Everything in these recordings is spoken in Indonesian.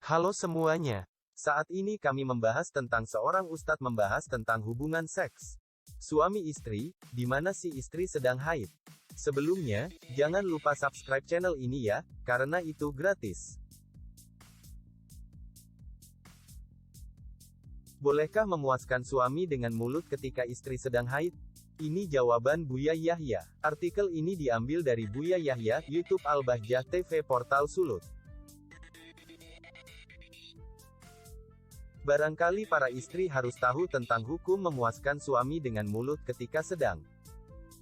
Halo semuanya. Saat ini kami membahas tentang seorang ustadz membahas tentang hubungan seks suami istri, di mana si istri sedang haid. Sebelumnya, jangan lupa subscribe channel ini ya, karena itu gratis. Bolehkah memuaskan suami dengan mulut ketika istri sedang haid? Ini jawaban Buya Yahya. Artikel ini diambil dari Buya Yahya, YouTube Al-Bahjah TV Portal Sulut. Barangkali para istri harus tahu tentang hukum memuaskan suami dengan mulut ketika sedang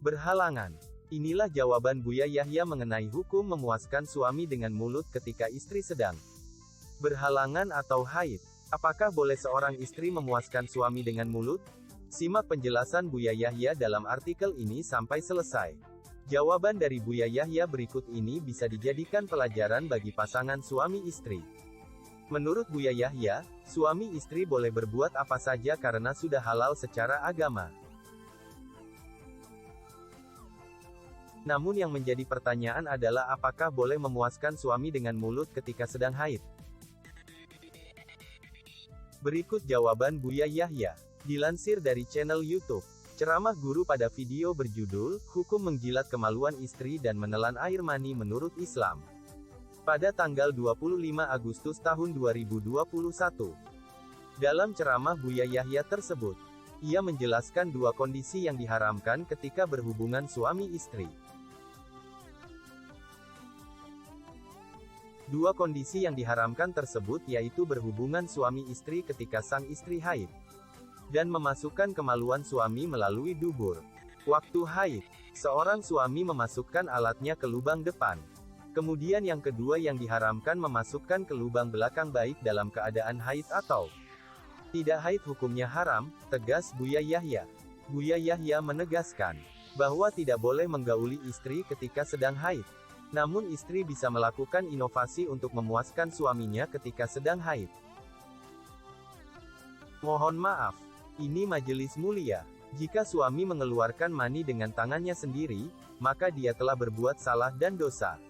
berhalangan. Inilah jawaban Buya Yahya mengenai hukum memuaskan suami dengan mulut ketika istri sedang berhalangan atau haid. Apakah boleh seorang istri memuaskan suami dengan mulut? Simak penjelasan Buya Yahya dalam artikel ini sampai selesai. Jawaban dari Buya Yahya berikut ini bisa dijadikan pelajaran bagi pasangan suami istri. Menurut Buya Yahya, suami istri boleh berbuat apa saja karena sudah halal secara agama. Namun yang menjadi pertanyaan adalah apakah boleh memuaskan suami dengan mulut ketika sedang haid? Berikut jawaban Buya Yahya. Dilansir dari channel YouTube Ceramah Guru pada video berjudul, Hukum Menjilat Kemaluan Istri dan Menelan Air Mani Menurut Islam. Pada tanggal 25 Agustus tahun 2021. Dalam ceramah Buya Yahya tersebut, ia menjelaskan dua kondisi yang diharamkan ketika berhubungan suami istri. Dua kondisi yang diharamkan tersebut yaitu berhubungan suami istri ketika sang istri haid, dan memasukkan kemaluan suami melalui dubur. Waktu haid, seorang suami memasukkan alatnya ke lubang depan. Kemudian yang kedua yang diharamkan memasukkan ke lubang belakang baik dalam keadaan haid atau tidak haid hukumnya haram, tegas Buya Yahya. Buya Yahya menegaskan bahwa tidak boleh menggauli istri ketika sedang haid. Namun istri bisa melakukan inovasi untuk memuaskan suaminya ketika sedang haid. Mohon maaf, ini majelis mulia. Jika suami mengeluarkan mani dengan tangannya sendiri, maka dia telah berbuat salah dan dosa.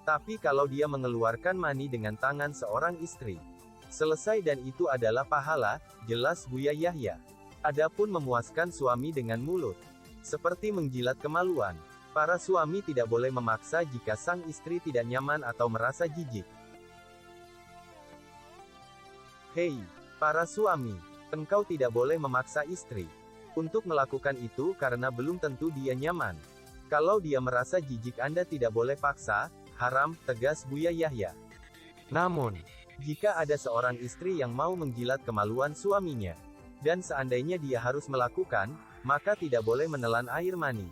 Tapi kalau dia mengeluarkan mani dengan tangan seorang istri, selesai dan itu adalah pahala, jelas Buya Yahya. Adapun memuaskan suami dengan mulut, seperti menjilat kemaluan, para suami tidak boleh memaksa jika sang istri tidak nyaman atau merasa jijik. Hei, para suami, engkau tidak boleh memaksa istri untuk melakukan itu karena belum tentu dia nyaman. Kalau dia merasa jijik Anda tidak boleh paksa, haram, tegas Buya Yahya. Namun, jika ada seorang istri yang mau menjilat kemaluan suaminya, dan seandainya dia harus melakukan, maka tidak boleh menelan air mani.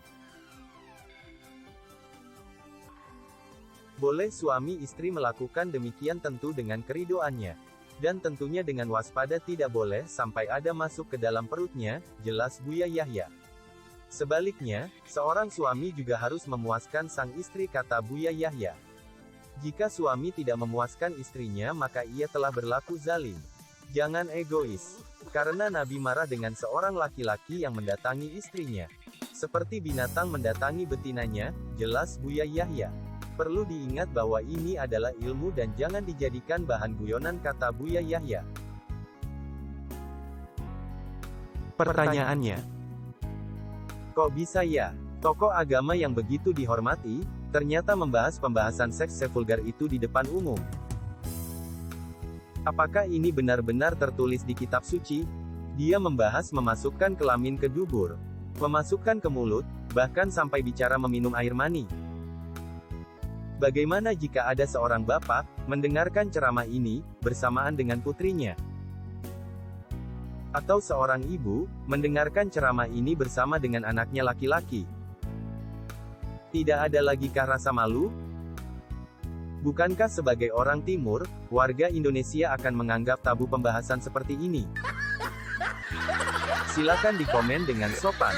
Boleh suami istri melakukan demikian tentu dengan keridoannya. Dan tentunya dengan waspada tidak boleh sampai ada masuk ke dalam perutnya, jelas Buya Yahya. Sebaliknya, seorang suami juga harus memuaskan sang istri kata Buya Yahya. Jika suami tidak memuaskan istrinya maka ia telah berlaku zalim. Jangan egois. Karena Nabi marah dengan seorang laki-laki yang mendatangi istrinya, seperti binatang mendatangi betinanya, jelas Buya Yahya. Perlu diingat bahwa ini adalah ilmu dan jangan dijadikan bahan guyonan kata Buya Yahya. Pertanyaannya, kok bisa ya, tokoh agama yang begitu dihormati, ternyata membahas pembahasan seks sevulgar itu di depan umum? Apakah ini benar-benar tertulis di kitab suci? Dia membahas memasukkan kelamin ke dubur, memasukkan ke mulut, bahkan sampai bicara meminum air mani. Bagaimana jika ada seorang bapak mendengarkan ceramah ini bersamaan dengan putrinya? Atau seorang ibu mendengarkan ceramah ini bersama dengan anaknya laki-laki? Tidak ada lagikah rasa malu? Bukankah sebagai orang Timur, warga Indonesia akan menganggap tabu pembahasan seperti ini? Silakan di komen dengan sopan.